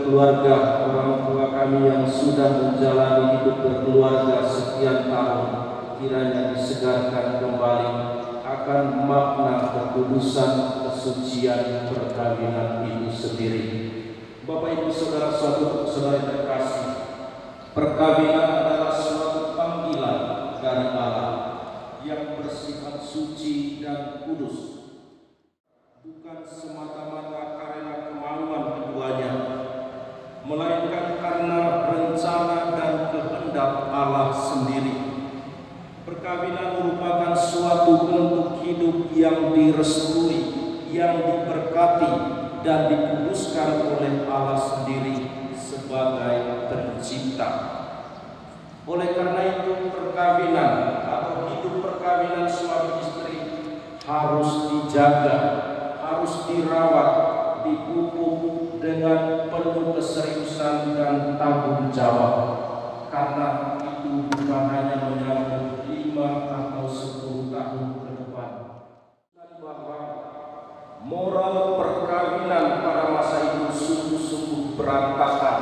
keluarga orang tua kami yang sudah menjalani hidup berkeluarga sekian tahun, kiranya disegarkan kembali akan makna kekudusan kesucian perkawinan itu sendiri. Bapak Ibu Saudara saudara terkasih, perkawinan adalah suatu panggilan dari Allah yang bersifat suci dan kudus, bukan semata-mata karena kemauan keduanya, melainkan karena rencana dan kehendak Allah sendiri. Perkawinan merupakan suatu bentuk hidup yang direstui, yang diberkati dan dikuduskan oleh Allah sendiri sebagai pencipta. Oleh karena itu, perkawinan atau hidup perkawinan suami istri harus dijaga, harus dirawat, dipupuk dengan penuh keseriusan dan tanggung jawab, karena itu bukan hanya menyambut 5 atau 10 tahun ke depan. Dan bahwa moral perkawinan pada masa itu sungguh-sungguh berantakan.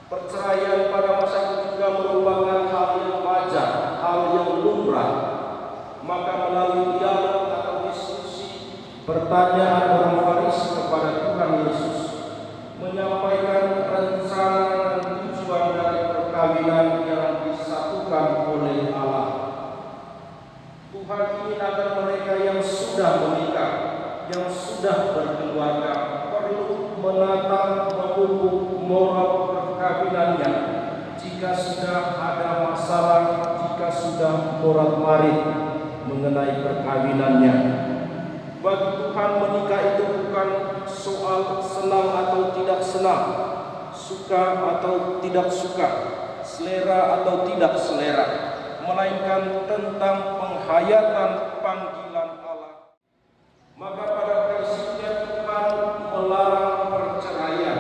Perceraian pada masa itu juga merupakan hal yang wajar, hal yang lumrah. Maka melalui dialog atau diskusi, pertanyaan orang Farisi kepada Tuhan Yesus menyampaikan rencana dan tujuan dari perkawinan yang disatukan oleh Allah. Tuhan ingin agar mereka yang sudah menikah, yang sudah berkeluarga, perlu menata, memupuk moral perkawinannya. Jika sudah ada masalah, jika sudah morat-marit mengenai perkawinannya. Bagi Tuhan, menikah itu bukan soal senang atau tidak senang, suka atau tidak suka, selera atau tidak selera, melainkan tentang penghayatan panggilan Allah. Maka pada prinsipnya Tuhan melarang perceraian.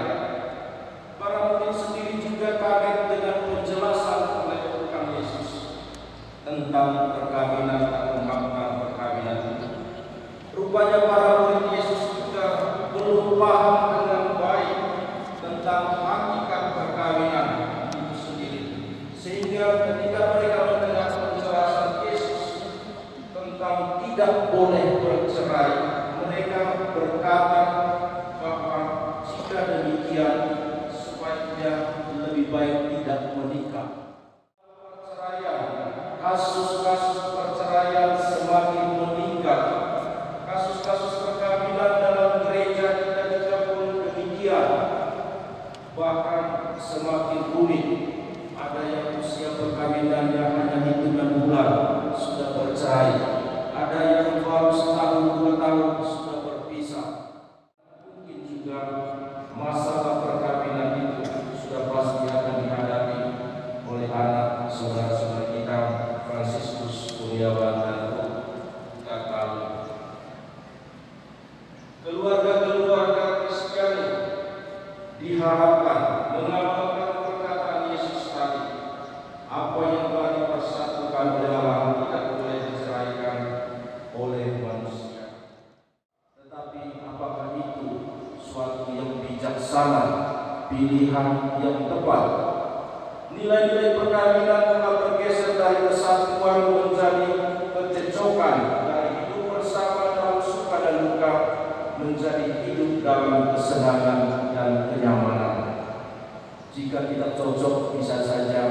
Para murid sendiri juga kaget dengan penjelasan oleh Tuhan Yesus tentang perkawinan atau makna perkawinan itu. Rupanya para murid Yesus juga belum paham dengan baik tentang hakikat perkawinan itu sendiri. Sehingga ketika mereka mendengar penjelasan Yesus tentang tidak boleh bercerai, mereka berkata bahwa jika demikian sebaiknya lebih baik tidak menikah. Kasus-kasus perceraian semakin meningkat. Kasus-kasus perkawinan dalam gereja kita juga pun demikian. Bahkan semakin rumit. Ada yang usia perkawinannya hanya hitungan bulan sudah bercerai. Ada yang baru setahun 2 tahun sudah berpisah. Mungkin juga masalah perkawinan itu sudah pasti akan dihadapi oleh anak saudara-saudara kita Fransiskus Kurniawan dan kita tahu. Keluarga-keluarga Kristiani diharapkan mengamalkan perkataan Yesus tadi. Apa yang telah dipersatukan oleh Allah tidak boleh diceraikan oleh manusia. Tetapi apakah itu suatu yang bijaksana, pilihan yang tepat? Nilai-nilai perkawinan telah bergeser dari kesatuan menjadi kecocokan, dari hidup bersama dalam suka dan duka menjadi hidup dalam kesenangan dan kenyamanan. Jika tidak cocok, bisa saja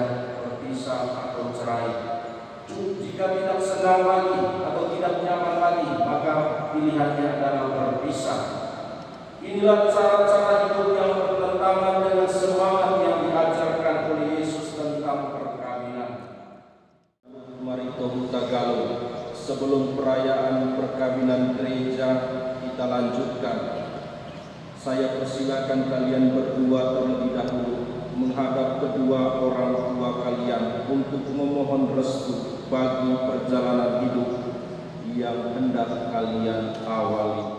berpisah atau cerai. Jika tidak senang lagi atau tidak nyaman lagi, maka pilihannya adalah berpisah. Inilah cara-cara hidup yang bertentangan dengan semangat yang diajarkan oleh Yesus tentang perkawinan. Mari kita galau. Sebelum perayaan perkawinan gereja kita lanjutkan. Saya persilakan kalian berdua terlebih dahulu menghadap kedua orang tua kalian untuk memohon restu bagi perjalanan hidup yang hendak kalian awali.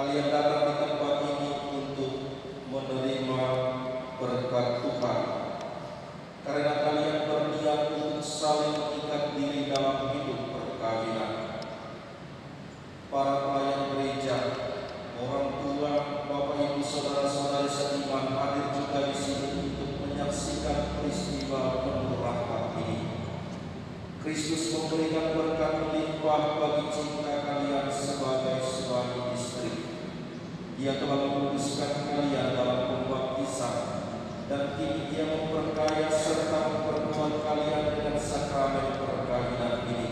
kalian datang di tempat ini untuk menerima berkat Tuhan, karena kalian berniat untuk saling mengikat diri dalam hidup perkawinan. Para pelayan gereja, orang tua, Bapak Ibu, saudara-saudari seiman hadir juga di sini untuk menyaksikan peristiwa penuh rahmat ini. Kristus memberikan berkat melimpah bagi cinta kalian sebagai suami istri. Dia telah menguduskan kalian dalam pembaptisan, dan kini Dia memperkaya serta memperkuat kalian dengan sakramen perkawinan ini.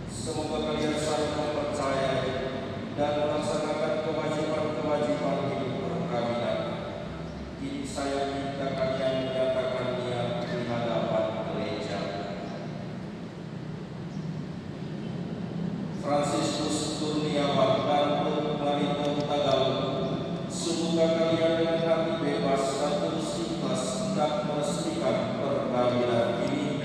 Semoga kalian saling mempercayai dan melaksanakan kewajiban-kewajiban hidup perkawinan. Kini saya minta kalian menyatakan niat di hadapan gereja. Fransiskus Kurniawan dan Marito Tagalog, semoga kalian dengan hati bebas dan tulus ikhlas hendak meresmikan perkawinan ini.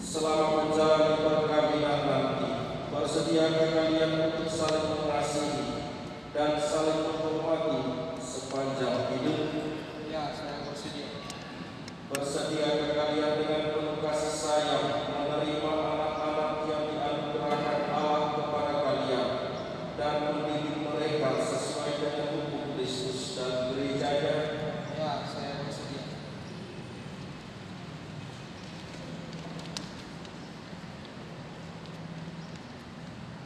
Selama menjalani perkawinan nanti, bersediakah kalian untuk saling mengasihi dan saling menghormati sepanjang hidup? Ya, saya bersedia. Bersediakah kalian dengan penuh kasih sayang menerima anak-anak yang dianugerahkan Allah kepada kalian dan mendidik mereka sesuai dengan hukum Kristus dan gerejanya? Ya, saya bersedia.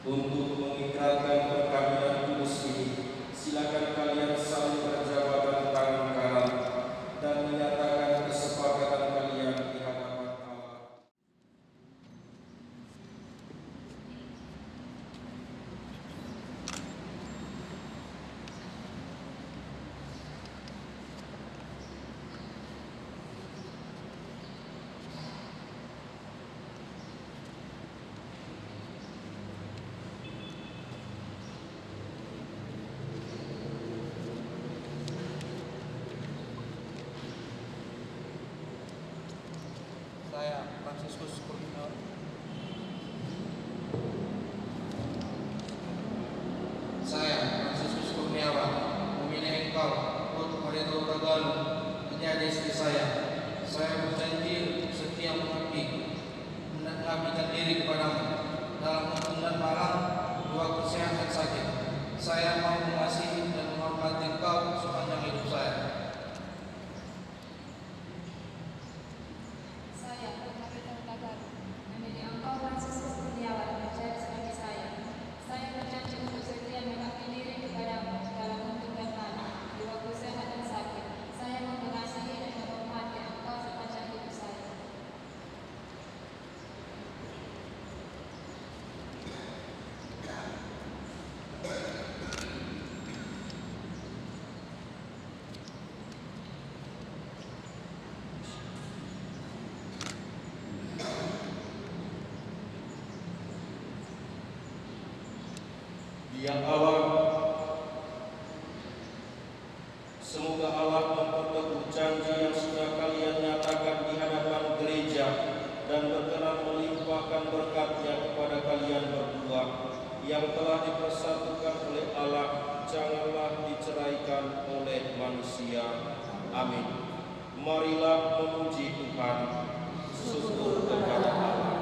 Untuk mengikrarkan perkawinan kudus ini, silakan kalian saling berjabat tangan kanan dan menyatakan kesepakatan kalian di hadapan Allah. Saya Fransiskus Kurniawan. Saya Fransiskus Kurniawan memilih engkau, Ruth Marito Tagalog, menjadi istri saya. Saya berjanji untuk setia mengabdi, mengabdikan diri kepadamu dalam untung dan malang, dua kesehatan sakit. Saya mau mengasihi dan menghormati engkau sepanjang hidup saya. Memilih engkau Fransiskus Kurniawan menjadi suami saya. Saya berjanji untuk setia mengabdi diri kepadamu dalam untung dan malang, jiwaku sehat dan sakit. Saya mau mengasihi dan menghormati engkau sepanjang hidup saya. Ya Allah, semoga Allah memperteguh janji yang sudah kalian nyatakan di hadapan gereja dan berkenan melimpahkan berkat-Nya kepada kalian berdua yang telah dipersatukan oleh Allah, janganlah diceraikan oleh manusia. Amin. Marilah memuji Tuhan. Syukur kepada Allah.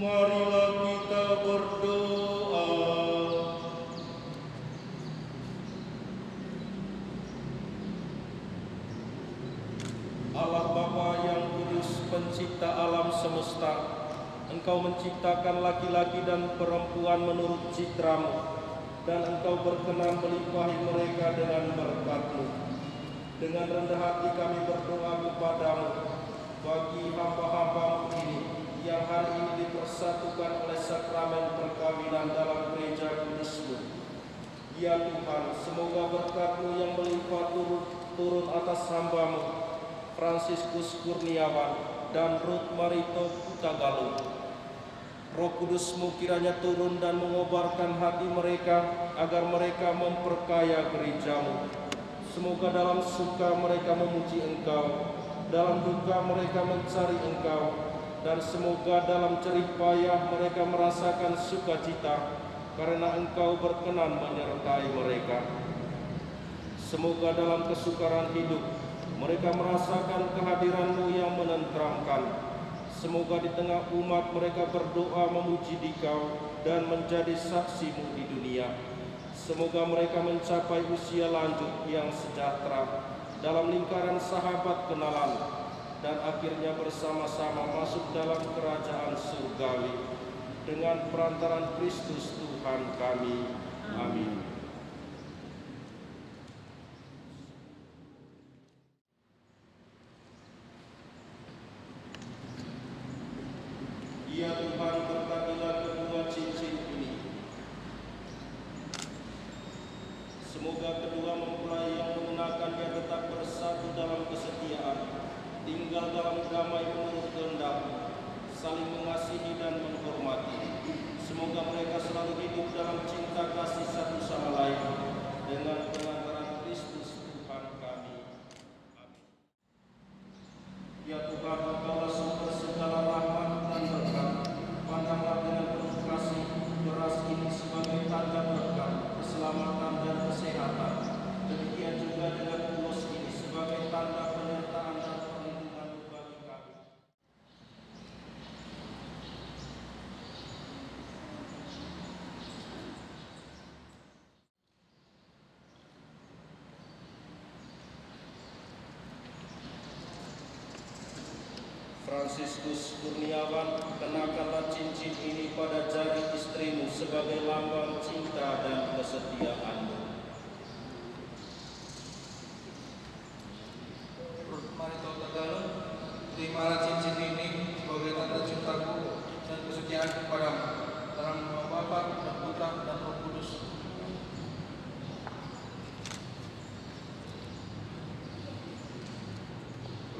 Marilah kita berdoa. Allah Bapa yang kudus, pencipta alam semesta, Engkau menciptakan laki-laki dan perempuan menurut citra-Mu, dan Engkau berkenan melimpahi mereka dengan berkat-Mu. Dengan rendah hati kami berdoa kepadamu bagi hamba-hamba-Mu ini yang hari ini dipersatukan oleh sakramen perkawinan dalam gereja kudus-Mu. Ya Tuhan, semoga berkat-Mu yang melimpah turun atas hamba-Mu Fransiskus Kurniawan, dan Ruth Marito Hutagalung. Roh Kudus-Mu kiranya turun dan mengobarkan hati mereka agar mereka memperkaya gereja-Mu. Semoga dalam suka mereka memuji Engkau, dalam duka mereka mencari Engkau, dan semoga dalam jerih payah mereka merasakan sukacita karena Engkau berkenan menyertai mereka. Semoga dalam kesukaran hidup mereka merasakan kehadiran-Mu yang menenteramkan. Semoga di tengah umat mereka berdoa memuji Dikau dan menjadi saksi-Mu di dunia. Semoga mereka mencapai usia lanjut yang sejahtera dalam lingkaran sahabat kenalan dan akhirnya bersama-sama masuk dalam kerajaan surgawi dengan perantaran Kristus Tuhan kami. Amin. Ya Tuhan, berkatilah kedua cincin ini. Semoga kedua mempelai yang mengenakannya tetap bersatu dalam kesetiaan, tinggal dalam damai menurut kehendak, saling mengasihi dan menghormati. Semoga mereka selalu hidup dalam cinta kasih satu sama lain dengan perantaran Kristus Tuhan kami. Amin. Ya Tuhan, Engkaulah sumber segala rahmat dan berkat. Pandanglah dengan penuh kasih beras ini sebagai tanda berkat, keselamatan dan kesehatan. Demikian juga dengan ulos ini sebagai tanda penyertaan dan perlindungan bagi kami. Fransiskus Kurniawan, kenakanlah cincin ini pada jari istrimu sebagai lambang cinta dan kesetiaanmu. Ruth Marito Hutagalung, terimalah cincin ini sebagai tanda cintaku dan kesetiaan kepadamu dalam nama Bapa dan Putra dan Roh Kudus.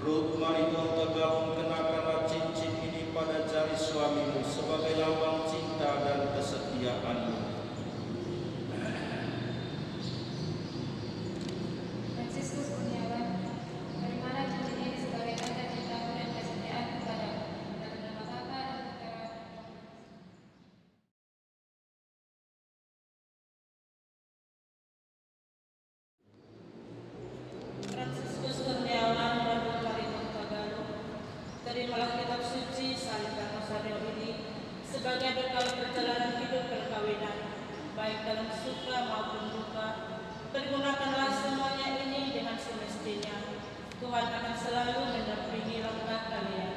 Ruth Marito Hutagalung, kenakanlah cincin ini pada jari suamimu sebagai lambang cinta dan kesetiaanmu. Fransiskus Kurniawan, terimalah cincin ini sebagai tanda cintaku dan kesetiaan kepadamu dalam nama Bapa dan Putra dan Roh Kudus. Fransiskus Kurniawan dan Ruth Marito Hutagalung, terimalah kitab suci Salibkan Rosario ini sebagai bekal perjalanan hidup perkawinan, baik dalam suka maupun duka. Pergunakanlah semuanya ini dengan semestinya. Tuhan akan selalu mendampingi langkah kalian.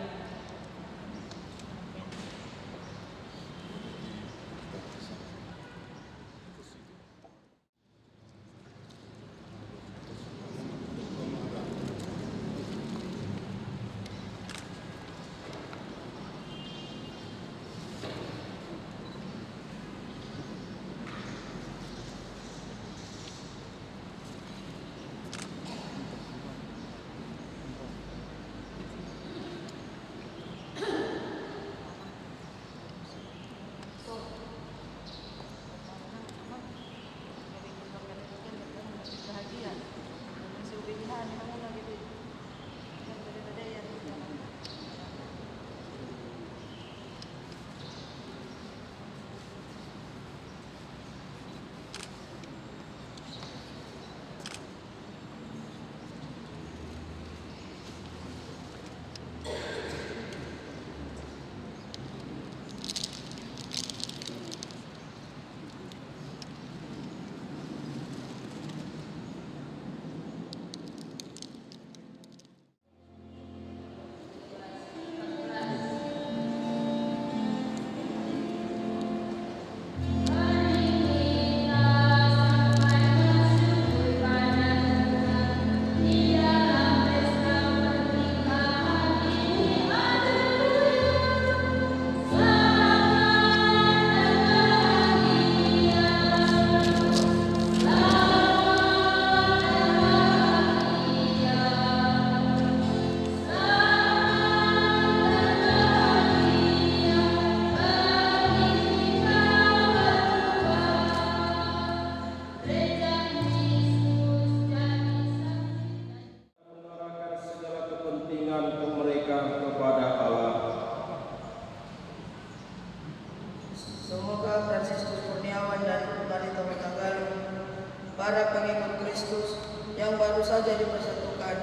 saja dipersatukan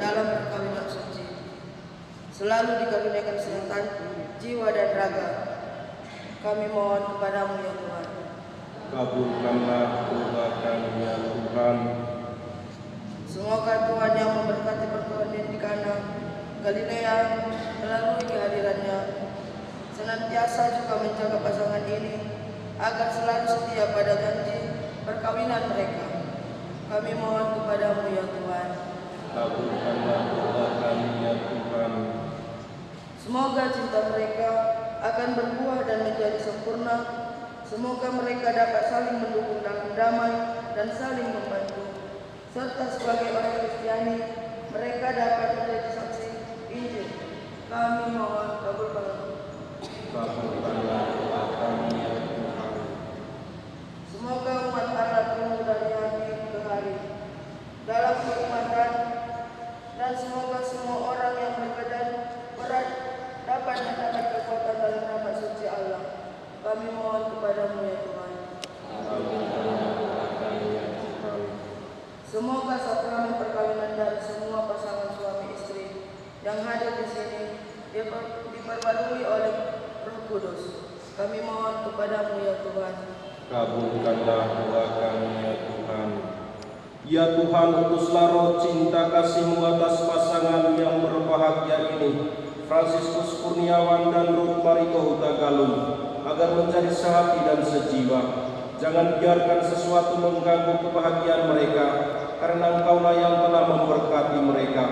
dalam perkawinan suci, selalu dikaruniakan kesehatan jiwa dan raga. Kami mohon kepadamu ya Tuhan. Kabulkanlah doa kami ya Tuhan. Semoga Tuhan yang memberkati perkawinan di Kana, Galilea melalui kehadirannya, senantiasa juga menjaga pasangan ini agar selalu setia pada janji perkawinan mereka. Kami mohon kepadamu ya Tuhan. Kabulkanlah doa kami ya Tuhan. Semoga cinta mereka akan berbuah dan menjadi sempurna. Semoga mereka dapat saling mendukung dalam damai dan saling membantu. Serta sebagai orang Kristiani, mereka dapat menjadi saksi Injil. Kami mohon kabulkanlah. Kabulkanlah doa kami ya Tuhan. Semoga umat Allah penuh dari hari ke hari dalam kenikmatan, dan semoga semua orang yang berbadan berat dapat mendapat kekuatan dalam nama suci Allah. Kami mohon kepadamu ya Tuhan. Kabulkanlah doa kami ya Tuhan. Semoga sakramen perkawinan dari semua pasangan suami istri yang hadir di sini diperbarui oleh Roh Kudus. Kami mohon kepadamu ya Tuhan. Kabulkanlah doa kami ya Tuhan. Ya Tuhan, utuslah roh cinta kasih-Mu atas pasangan yang berbahagia ini, Fransiskus Kurniawan dan Ruth Mariko Huta Galung, agar menjadi sehati dan sejiwa. Jangan biarkan sesuatu mengganggu kebahagiaan mereka, karena Engkaulah yang telah memberkati mereka.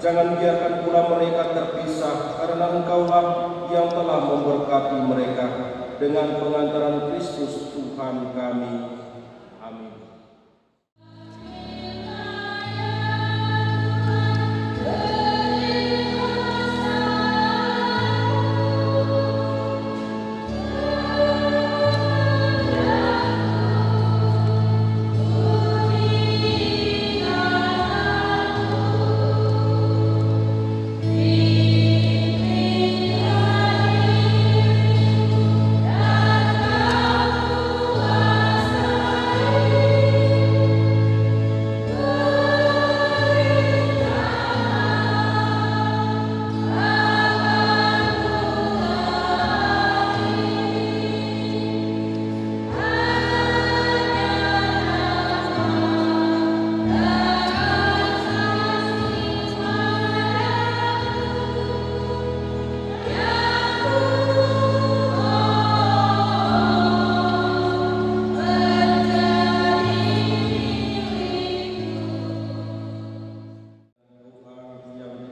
Jangan biarkan pula mereka terpisah, karena Engkaulah yang telah memberkati mereka. Dengan pengantaran Kristus Tuhan kami. Amin.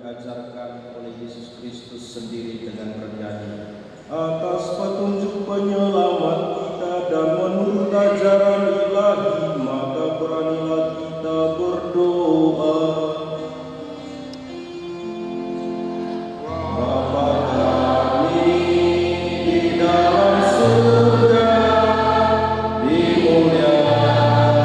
Diajarkan oleh Yesus Kristus sendiri dengan bernyanyi, atas petunjuk penyelamat kita dan menurut ajaran ilahi, maka beranilah kita berdoa. Bapa kami di dalam surga, dimuliakan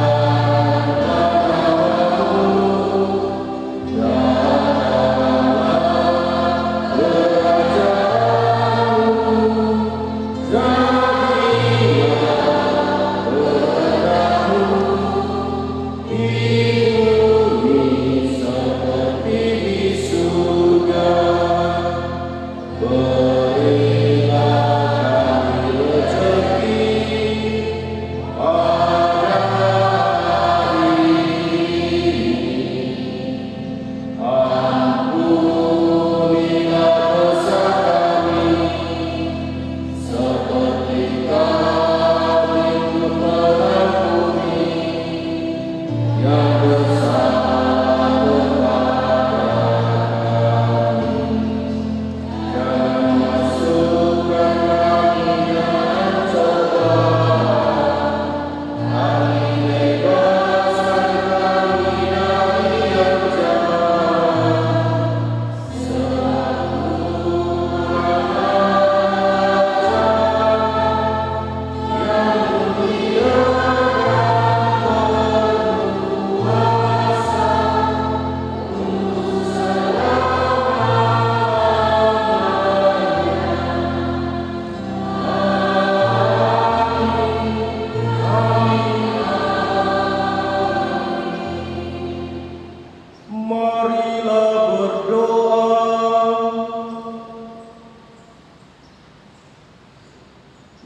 Jangan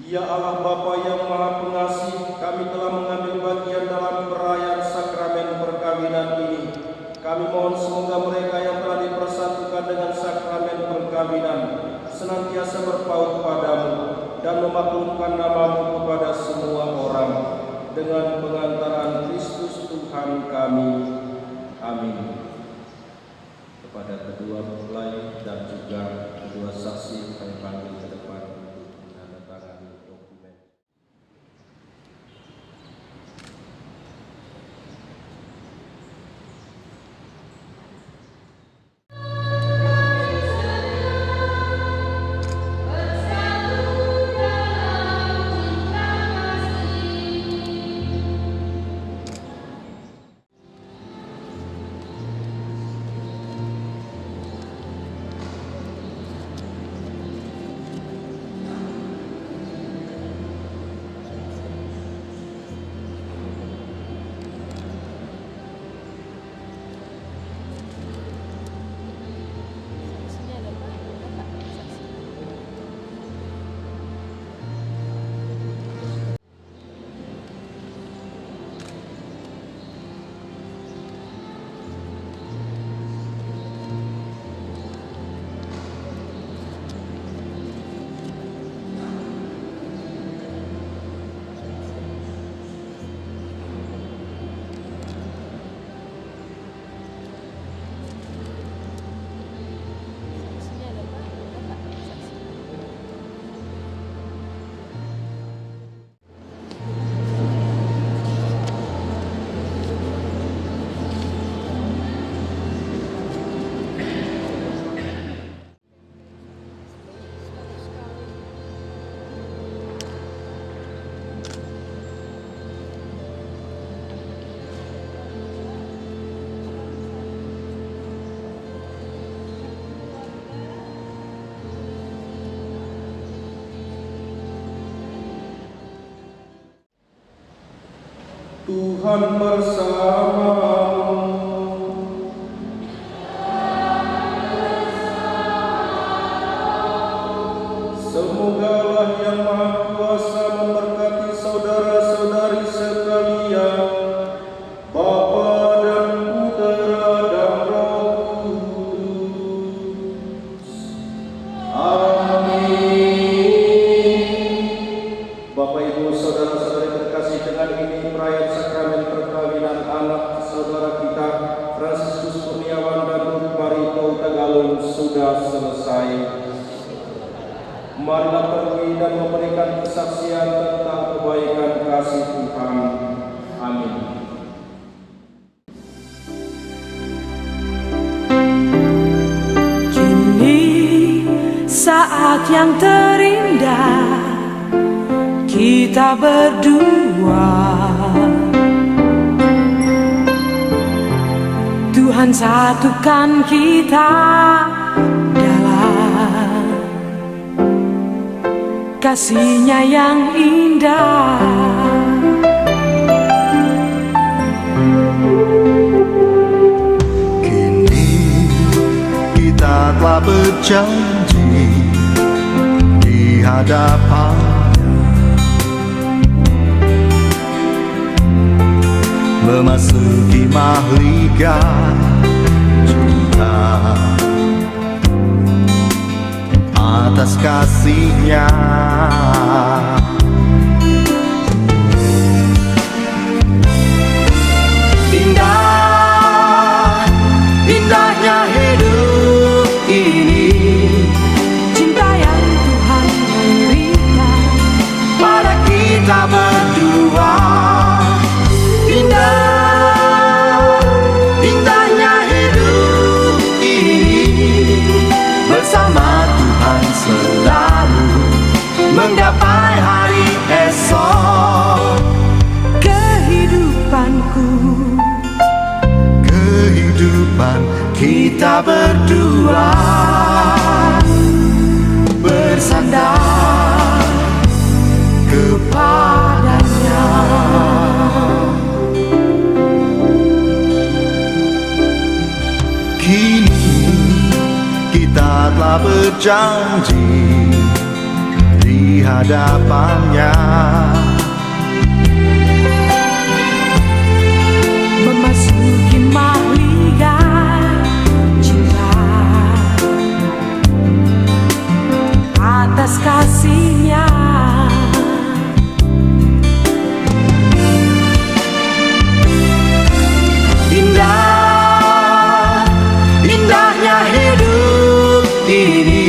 Ya Allah Bapa yang Maha Pengasih, kami telah mengambil bagian dalam perayaan sakramen perkawinan ini. Kami mohon semoga mereka yang telah dipersatukan dengan sakramen perkawinan senantiasa berpaut padamu dan memaklumkan namamu kepada semua orang dengan pengantaran Kristus Tuhan kami. Amin. Kepada kedua mempelai dan juga kedua saksi kami panggil ke depan untuk menandatangani dokumen. Tuhan bersamamu. Semoga Allah yang Maha Kuasa memberkati saudara-saudari sekalian, Bapa dan Putera dan Roh Kudus. Amin. Bapak Ibu saudara-saudari terkasih, dengan ini perayaan sakramen perkawinan anak saudara kita Fransiskus Kurniawan dan Ruth Barito Tagalung sudah selesai. Marilah pergi dan memberikan kesaksian tentang kebaikan kasih Tuhan. Amin. Kini saat yang terindah kita berdua, Tuhan satukan kita dalam kasih-Nya yang indah. Kini kita telah berjanji di hadapan memasuki mahligai cinta atas kasih-Nya. Indahnya hidup ini, Cinta yang Tuhan berikan pada kita berdua. Indahnya hidup ini, bersama Tuhan selalu menggapai hari esok. Kehidupan kita berdua bersandar kepadanya. Kini kita telah berjanji di di hadapannya. Memasuki mahligai cinta atas kasihnya. Indah, indahnya hidup ini,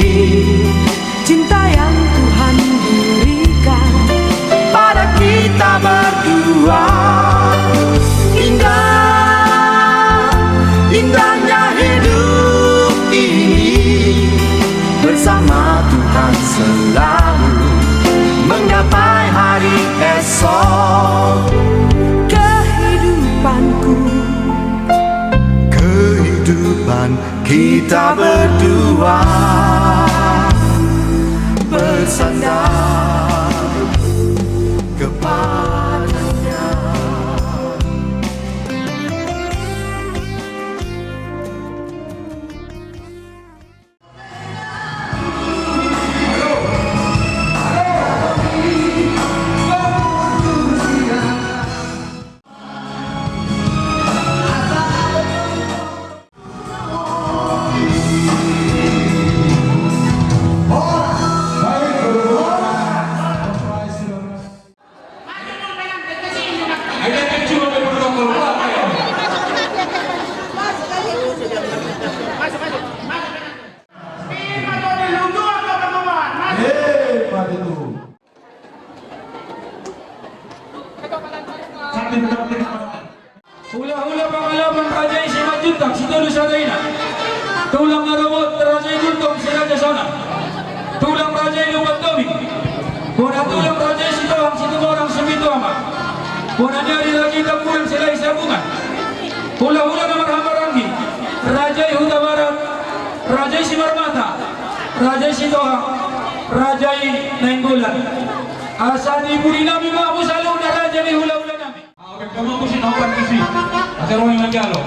Cinta yang Tuhan berikan pada kita berdua. Indah, indahnya hidup ini, bersama Tuhan selalu menggapai hari esok. kehidupanku. Kehidupan kita berdua bersandar kepadanya. Hula-hula pangalaman Raja si Majuntang si Tolu Sadaina. Tulang narumot Raja Gultong si Raja Sona. Tulang Raja Lumat Tomi. Kuna tulang Raja si Tohang si Tumorang si Bituama. Kuna nyari lagi tampuran sila isabungan. Hula-hula naman Hamarangi. Raja Huta Barat. Raja si Marmata. Raja si Tohang. Raja Nainggolan. Asa di buri namin mga musalaw na Raja ni hula-hula namin. Kamu mesti nampak TV. Ada orang yang menjalo.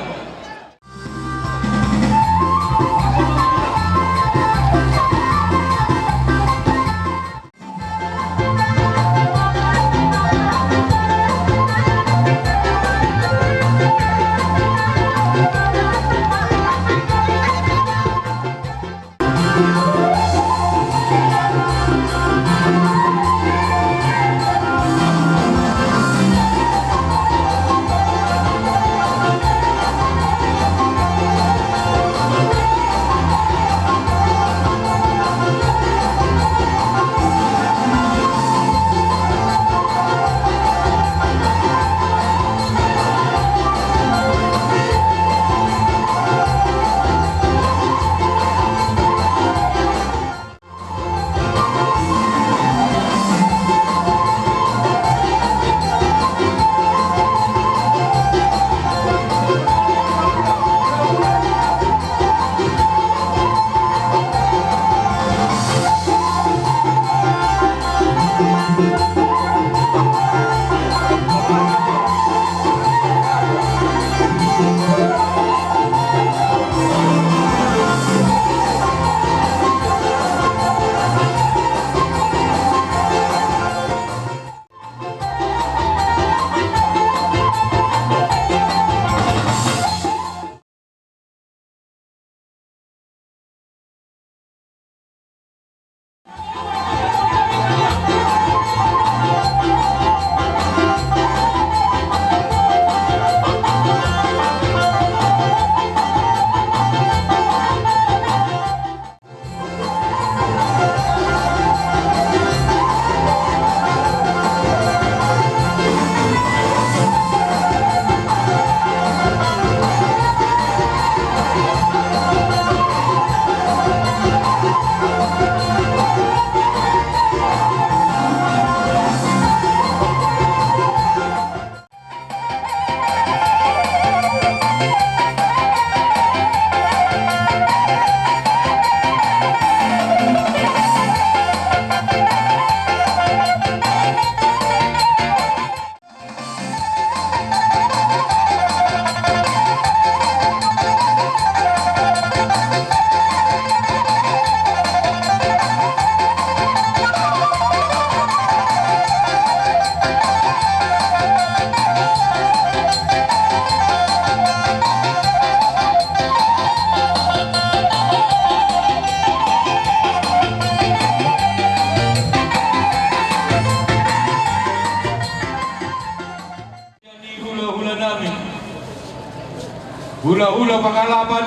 Hula-hula pangalaman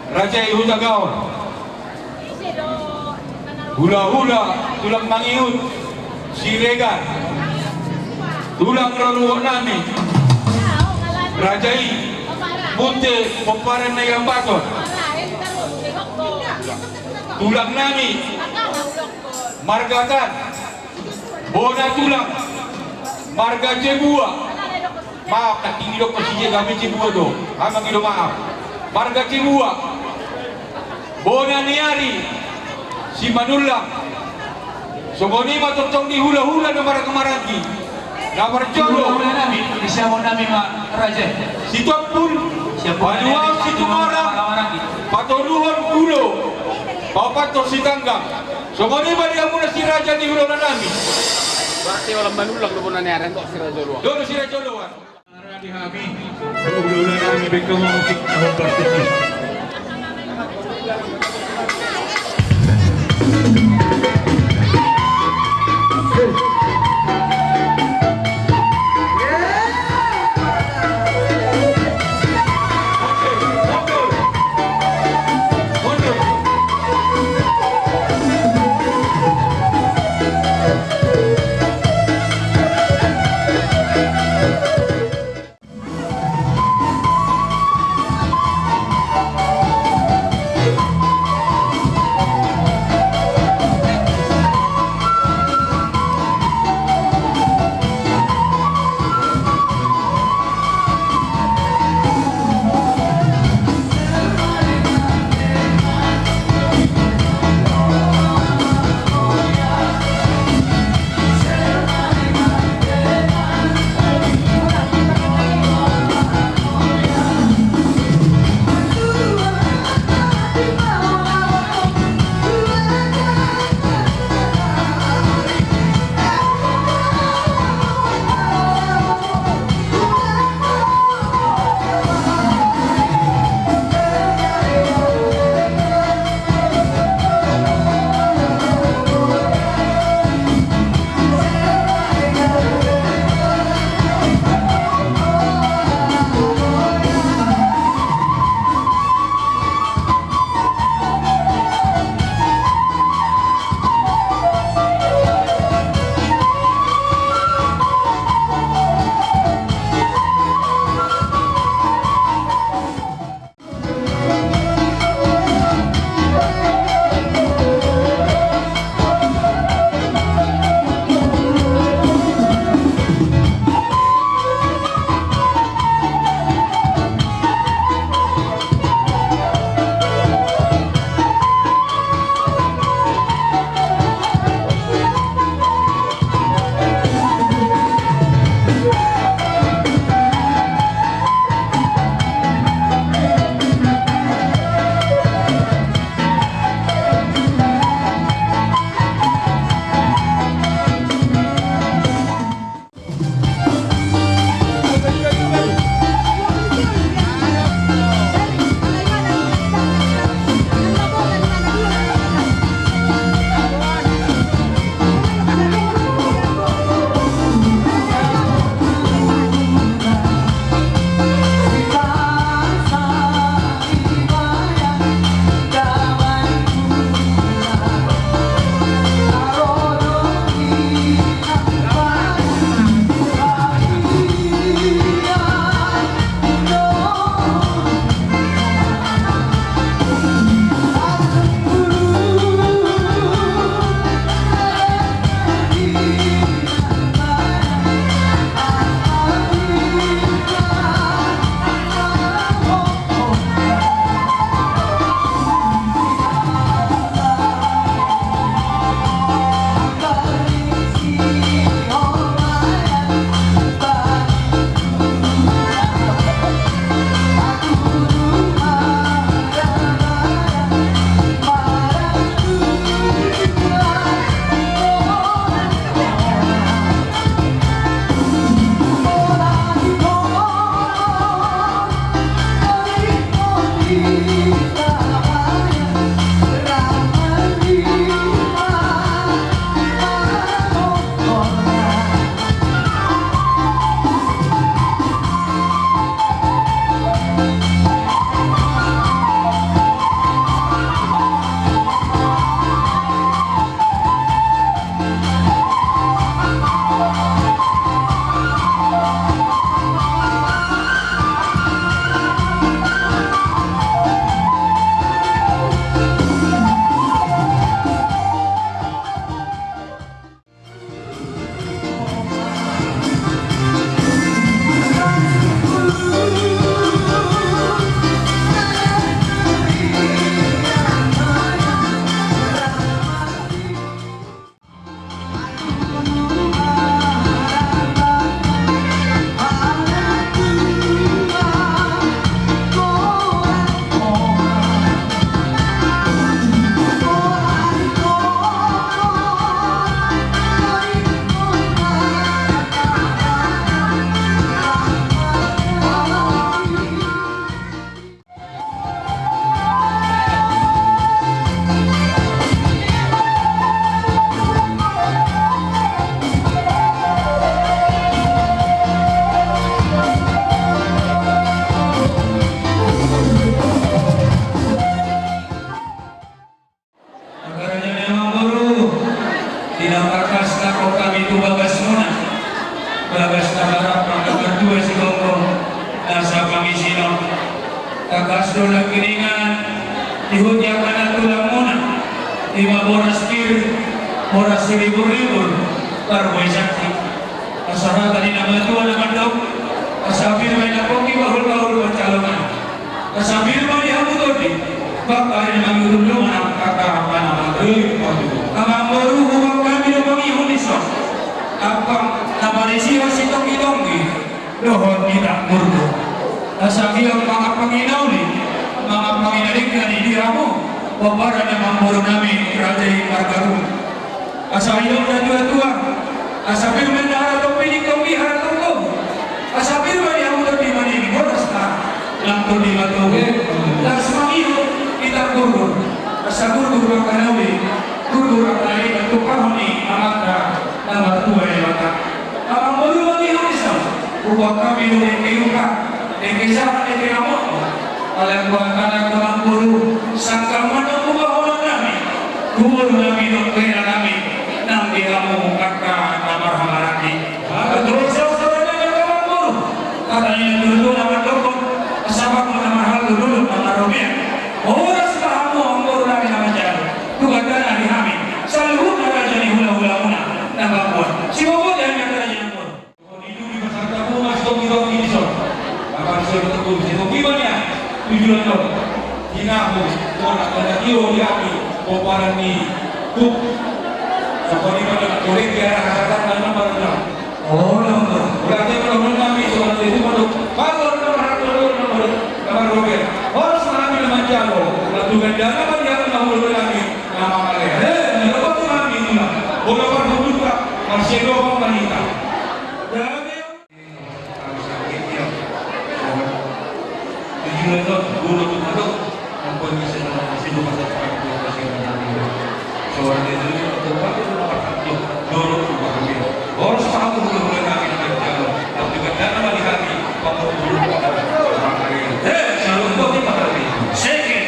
Raja Ihutagaon. Hula-hula tulang mangiut Siregan. Tulang raruo nami Rajai Munte Pomparan na yang baton. Tulang nami Margatan Bona tulang Marga Cebua. Maaf nak tinggi dok posisi kami Cebua tu. Amang kilo maaf. Marga Cebua Bona Niari Simanulang. Sogoni matotong di hula-hula na marakamaragi. Na marjolo Hula namin, isa mo namin Raja. si Topul, Paluang si Tumarang, Patoluhan Ulo, Papato si Tanggang. Sogoni ba dia muna si Raja di hula namin? Berarti walang manulang doon na nangyari ito si Raja Luwang. Doon si Raja Luwang. Marami kami, hula namin, bigyan mo ang tik na plastic. Tinambakas na ko kami tubagas muna. Bagas na harap ang nagkadua si Gongkong nasa pangisilong. Kakasto na kiringan, ihudya ka na tulang muna. Ima boras kir, boras silibur-libur, parboy sakti. Asarata ni nama tua naman daw, asabir may napoki bahul-bahul bercalongan. Asabir may hamutodi, baka rin magulungan ang kakahapan naman. Ang maruho ang kami ng pangihon iso. Apang namalisiwa si Tongi-Tongi, lohon kita murdo. Nasabi ang mga panginaw ni, mga panginalig na nidira mo, wabara na mamuro namin, Raja Margarun. Asa ilaw na dua-dua, asabir man na haratong pinig-Tongi, haratong ko. Asabir man yung haratong di manig, oras na, lang to di matuwi. Las mangiho, kita gurgur. Asa gurgur ang kanawi, gurgur ang lain, at tupahon ni, amata, na matuwa ay mata. Ang maluwang ihanisam, upang kami nung ikayuka, ikisa at ikinamot mo. Alam ko ang kanang mga guru, sangkaman ang kumahulang namin, guru namin ang kaya namin, nang di mo kaka na marhamarati. Katulad sa usapan na ng mga guru, katanya ng dulo na matokot, kasama ko na mahal dulo ng marumia. Oras pa mo ang guru namin naman dyan, tugad ka na ni Hamin, sa luhut na raja ni hula-hula muna, nanggapuan. Si Bobo dahil nga ka na dyan po. Kung ito di masarta po, mas Tongi-Tongi iso. Akan saya betul, si Tongi man yan, tujuan ko. Hinaho, kung nakatiyo di api, kumparan ni Kuk. Sa kaniman na kulit, kaya nakasatan na naman na. Oh, naman. Wala tayo naman namin, so ano ito man. Bago naman naman naman Robert. Oras marami naman dyan, natugan dyan naman yan, nahulog namin, namakalaya. Meron ba ito namin nila? Wala pa nahulog ka, Marcelo ang manita. Dami yun. Ang sakit yun. Tujuan ito, gulo ito na ito. Ang pag-isa na sinukas at pag-ito kasi namin. So, ang dito yung ito, bakit ito nakakakyo? Lolo ito ba kami? Oras pa ako hulugan namin ang nagkalo. At tuganda naman ni kami, pangulog pa kami. Salud po di pagkali. Second.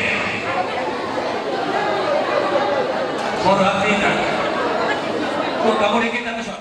For Africa. Kung kamuli kita na siya.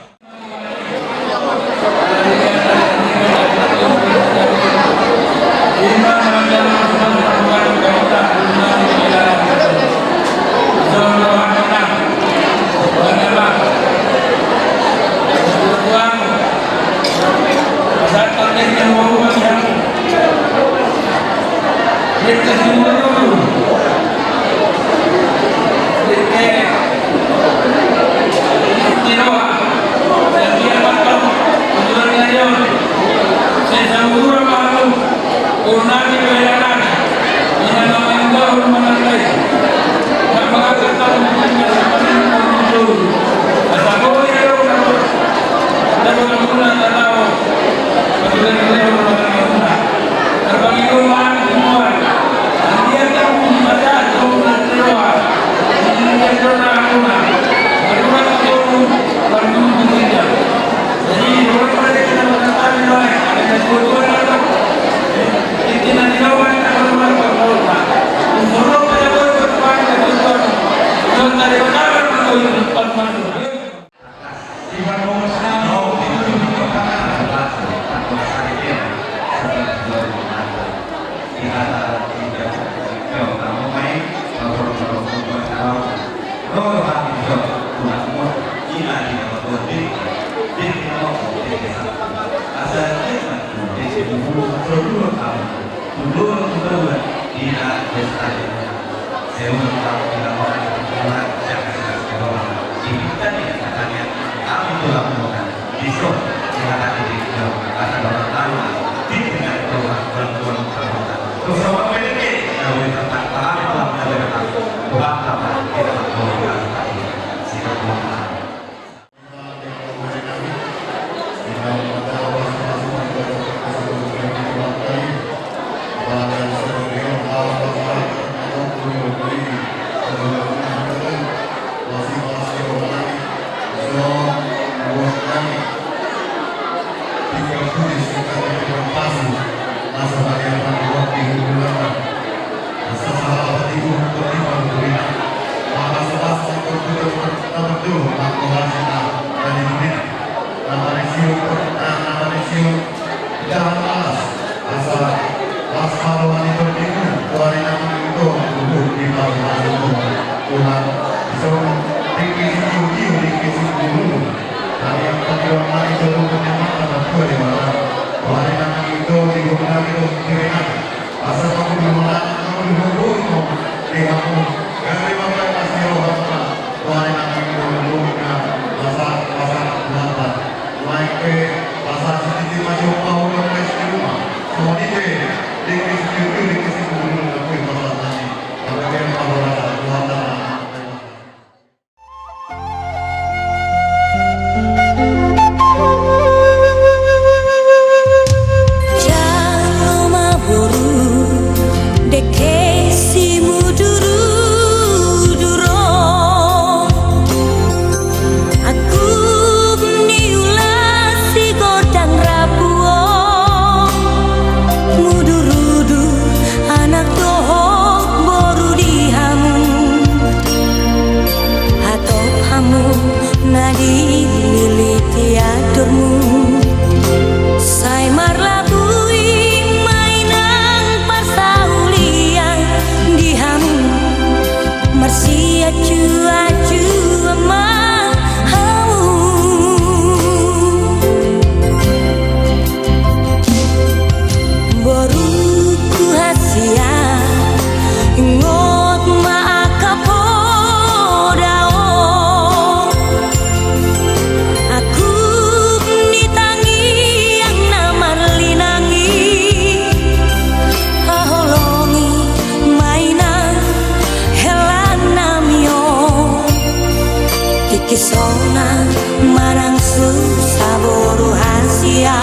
Kisona marang susaboro hasia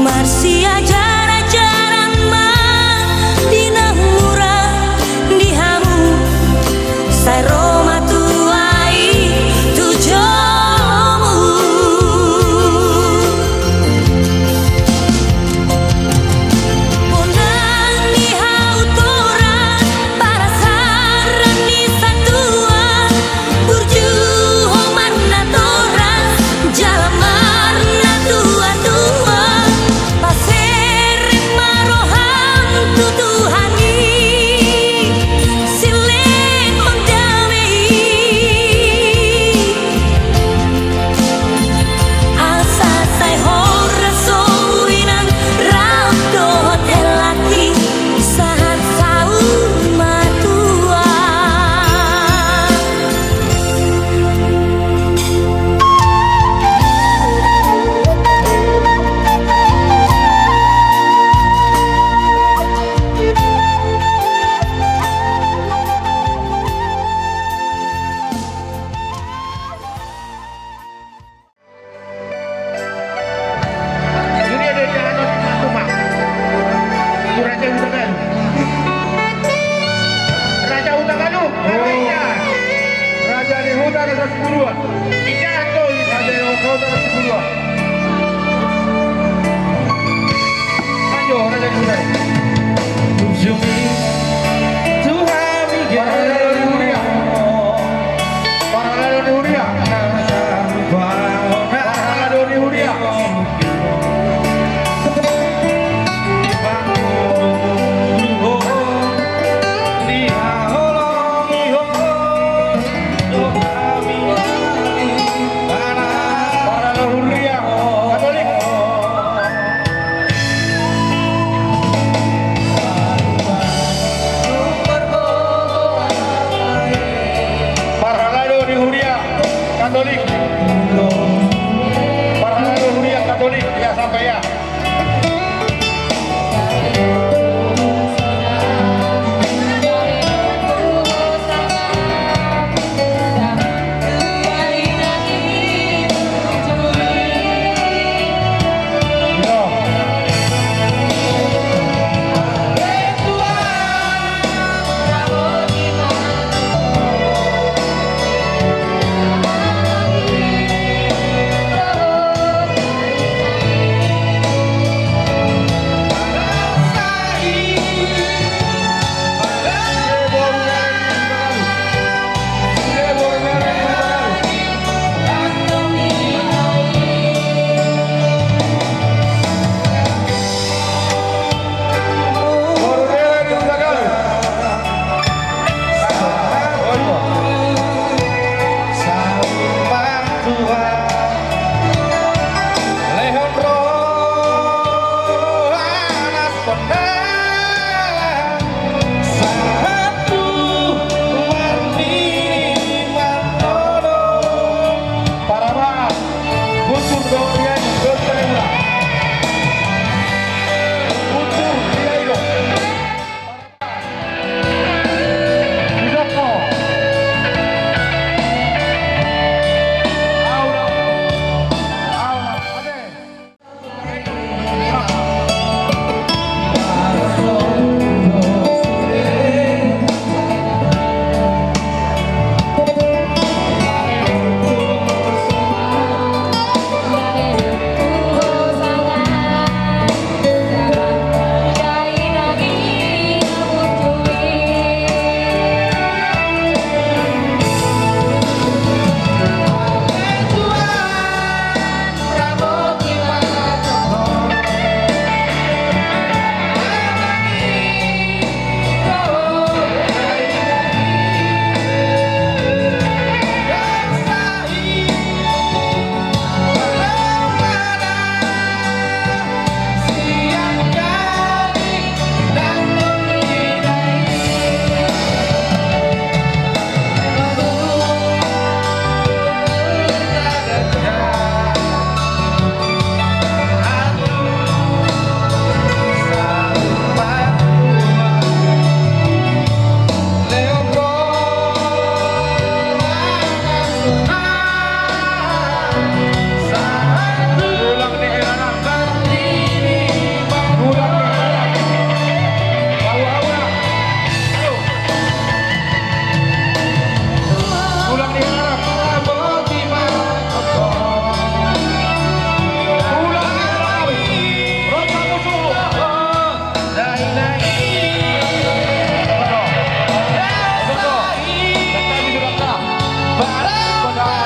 Marsia jara-jaran mah dina murah dihamu Sai Roma tuai tujomu Pondang di hautoran para saran di satua Burju homarna toran jalamarna tua-tua Pasir maroham tutuhani Silih ondamei Asa sai hora sowinan Rabdo hotel laki Sahat saun matua Dunia dari jalan rumah. Raja Utagalu. Raja Utagalu. Raja di hutan Rasa Sipurua. Jatuh Raja di hutan Rasa Sipurua. Ayo Raja di hutan. Kunjungi Tuhan para lalu mulia. Para lalu mulia. Para lalu mulia. Para leluhur Katolik. Para leluhur Katolik. Para leluhur Katolik ya sampai ya. Ulang nih anak Kartini, ulang nih anak. Ulang nih anak. Ulang nih anak. Rota musuh. Betul. Betul. Betul.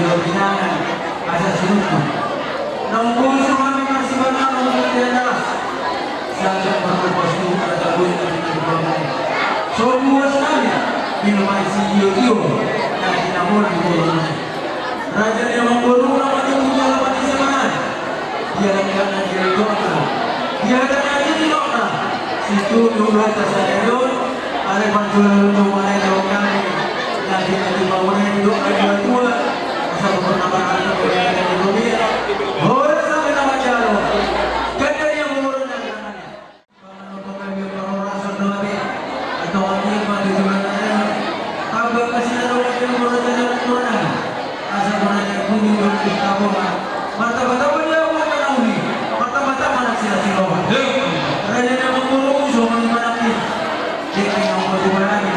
juga binangan asal sinutu. Nunggu suami masih banyak nunggu tiada. Sangat berkuasa ada boleh kita berbuat. Semua sekali minum air siyo yang tidak boleh dibolong. Raja yang membunuh namanya punya lawan di sana. Dia akan jadi dokter. Dia akan jadi dokter. Situ juga tersadar. Ada pantul untuk mana yang kami. Nanti nanti bangunan hidup ada tua. Asal bernama anak boleh ada di dunia. Boleh sampai nama jalo. Kerja yang mengurus dan kanannya. Bangun pemimpin orang saudara atau orang yang mati sebenarnya. Abang kasih orang yang mengurus dan kanannya. Asal menanya bumi berkabungan. Mata-mata dia bukan nauni. Mata-mata mana sila-silawan. Raja yang mengurus semua mana pun. Dia yang mengurus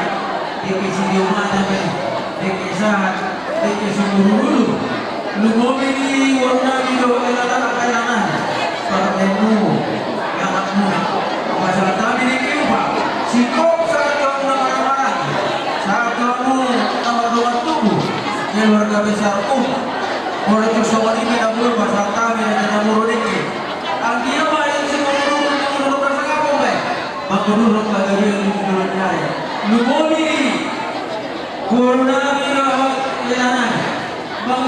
dia kisi mata kan, dia kisah, dia kisi dulu. Lu mobil ni warna biru elak kanan, para temu, yang kamu, masalah kami ni apa? Sikap satu orang, satu nomor dua tubuh, yang warga besar orang tu semua ni kita mula masalah kami dan nomor ini. Angkinya macam semua orang rasa apa baik? Bangku dulu pada dia dulu nyari. Lu mobil Corona ni lah, jalan. Bang